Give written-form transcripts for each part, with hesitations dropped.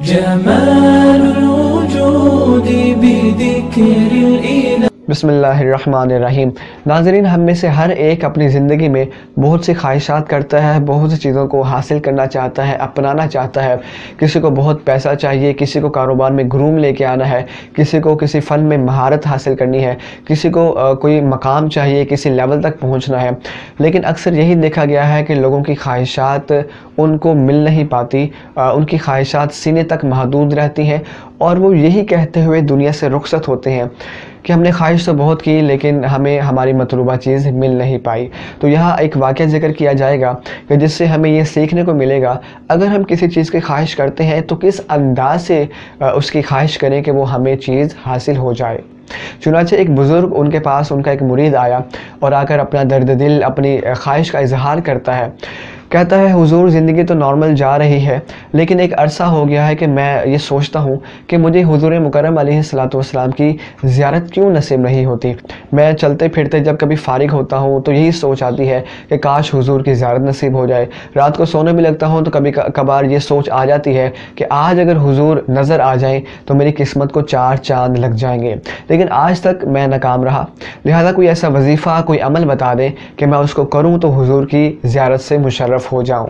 جمال الوجود بذكر الإله. بسم اللہ الرحمن الرحیم. ناظرین، ہم میں سے ہر ایک اپنی زندگی میں بہت سی خواہشات کرتا ہے، بہت سی چیزوں کو حاصل کرنا چاہتا ہے، اپنانا چاہتا ہے. کسی کو بہت پیسہ چاہیے، کسی کو کاروبار میں گروم لے کے آنا ہے، کسی کو کسی فن میں مہارت حاصل کرنی ہے، کسی کو کوئی مقام چاہیے، کسی لیول تک پہنچنا ہے. لیکن اکثر یہی دیکھا گیا ہے کہ لوگوں کی خواہشات ان کو مل نہیں پاتی، ان کی خواہشات سینے تک محدود رہتی ہیں، اور وہ یہی کہتے ہوئے دنیا سے رخصت ہوتے ہیں کہ ہم نے خواہش تو بہت کی لیکن ہمیں ہماری مطلوبہ چیز مل نہیں پائی. تو یہاں ایک واقعہ ذکر کیا جائے گا کہ جس سے ہمیں یہ سیکھنے کو ملے گا، اگر ہم کسی چیز کی خواہش کرتے ہیں تو کس انداز سے اس کی خواہش کریں کہ وہ ہمیں چیز حاصل ہو جائے. چنانچہ ایک بزرگ ان کے پاس، ان کا ایک مرید آیا اور آ کر اپنا درد دل، اپنی خواہش کا اظہار کرتا ہے. کہتا ہے، حضور زندگی تو نارمل جا رہی ہے، لیکن ایک عرصہ ہو گیا ہے کہ میں یہ سوچتا ہوں کہ مجھے حضور مکرم علیہ السلام کی زیارت کیوں نصیب نہیں ہوتی. میں چلتے پھرتے جب کبھی فارغ ہوتا ہوں تو یہی سوچ آتی ہے کہ کاش حضور کی زیارت نصیب ہو جائے. رات کو سونے بھی لگتا ہوں تو کبھی کبھار یہ سوچ آ جاتی ہے کہ آج اگر حضور نظر آ جائیں تو میری قسمت کو 4 چاند لگ جائیں گے. لیکن آج تک میں ناکام رہا. لہذا کوئی ایسا وظیفہ، کوئی عمل بتا دیں کہ میں اس کو کروں تو حضور کی زیارت سے مشرف ہو جاؤں.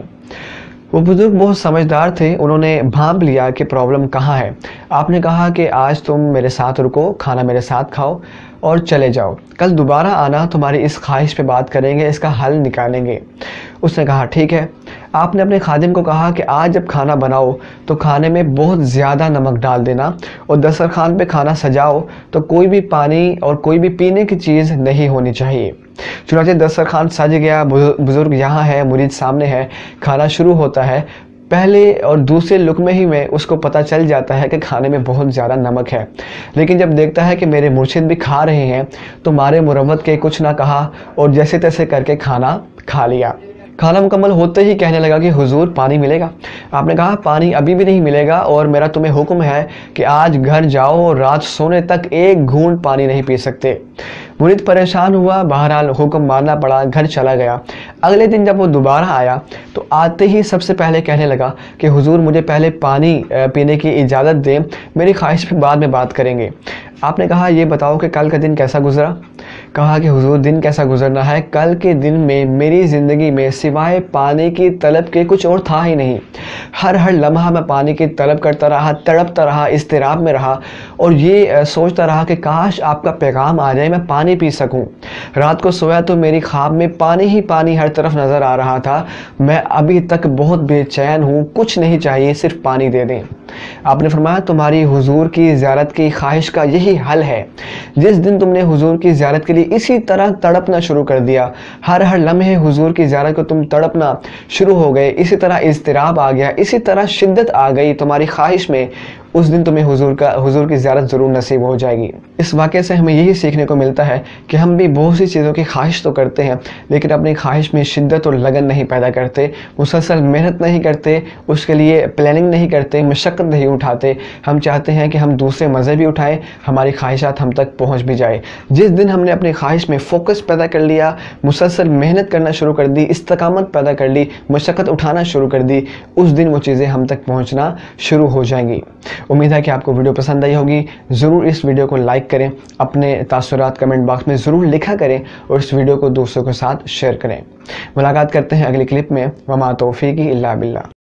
وہ بزرگ بہت سمجھدار تھے، انہوں نے بھانپ لیا کہ پرابلم کہاں ہے. آپ نے کہا کہ آج تم میرے ساتھ رکو، کھانا میرے ساتھ کھاؤ اور چلے جاؤ. کل دوبارہ آنا، تمہاری اس خواہش پہ بات کریں گے، اس کا حل نکالیں گے. اس نے کہا ٹھیک ہے. آپ نے اپنے خادم کو کہا کہ آج جب کھانا بناؤ تو کھانے میں بہت زیادہ نمک ڈال دینا، اور دسترخوان پہ کھانا سجاؤ تو کوئی بھی پانی اور کوئی بھی پینے کی چیز نہیں ہونی چاہیے. چنانچہ دسترخوان سج گیا، بزرگ یہاں ہے، مرید سامنے ہے، کھانا شروع ہوتا ہے. پہلے اور دوسرے لقمے ہی میں اس کو پتہ چل جاتا ہے کہ کھانے میں بہت زیادہ نمک ہے. لیکن جب دیکھتا ہے کہ میرے مرشد بھی کھا رہے ہیں تو مارے مروت کے کچھ نہ کہا اور جیسے تیسے کر کے کھانا کھا لیا. کھانا مکمل ہوتے ہی کہنے لگا کہ حضور پانی ملے گا. آپ نے کہا پانی ابھی بھی نہیں ملے گا، اور میرا تمہیں حکم ہے کہ آج گھر جاؤ اور رات سونے تک ایک گھونٹ پانی نہیں پی سکتے. مرید پریشان ہوا، بہرحال حکم ماننا پڑا، گھر چلا گیا. اگلے دن جب وہ دوبارہ آیا تو آتے ہی سب سے پہلے کہنے لگا کہ حضور مجھے پہلے پانی پینے کی اجازت دیں، میری خواہش پہ بعد میں بات کریں گے. آپ نے کہا یہ بتاؤ کہ کل کا دن کیسا گزرا. کہا کہ حضور دن کیسا گزرنا ہے، کل کے دن میں میری زندگی میں سوائے پانی کی طلب کے کچھ اور تھا ہی نہیں. ہر لمحہ میں پانی کی طلب کرتا رہا، تڑپتا رہا، اضطراب میں رہا، اور یہ سوچتا رہا کہ کاش آپ کا پیغام آ جائے، میں پانی پی سکوں. رات کو سویا تو میری خواب میں پانی ہی پانی ہر طرف نظر آ رہا تھا. میں ابھی تک بہت بے چین ہوں، کچھ نہیں چاہیے، صرف پانی دے دیں. آپ نے فرمایا تمہاری حضور کی زیارت کی خواہش کا یہی حل ہے. جس دن تم نے حضور کی زیارت کے لیے اسی طرح تڑپنا شروع کر دیا، ہر لمحے حضور کی زیارت کو تم تڑپنا شروع ہو گئے، اسی طرح اضطراب آ گیا، اسی طرح شدت آ گئی تمہاری خواہش میں، اس دن تمہیں حضور کی زیارت ضرور نصیب ہو جائے گی. اس واقعے سے ہمیں یہی سیکھنے کو ملتا ہے کہ ہم بھی بہت سی چیزوں کی خواہش تو کرتے ہیں لیکن اپنی خواہش میں شدت اور لگن نہیں پیدا کرتے، مسلسل محنت نہیں کرتے، اس کے لیے پلاننگ نہیں کرتے، مشقت نہیں اٹھاتے. ہم چاہتے ہیں کہ ہم دوسرے مزے بھی اٹھائیں، ہماری خواہشات ہم تک پہنچ بھی جائے. جس دن ہم نے اپنی خواہش میں فوکس پیدا کر لیا، مسلسل محنت کرنا شروع کر دی، استقامت پیدا کر لی، مشقت اٹھانا شروع کر دی، اس دن وہ چیزیں ہم تک پہنچنا شروع ہو جائیں گی. امید ہے کہ آپ کو ویڈیو پسند آئی ہوگی. ضرور اس ویڈیو کو لائک کریں، اپنے تاثرات کمنٹ باکس میں ضرور لکھا کریں، اور اس ویڈیو کو دوستوں کے ساتھ شیئر کریں. ملاقات کرتے ہیں اگلی کلپ میں. وما توفیقی الا باللہ.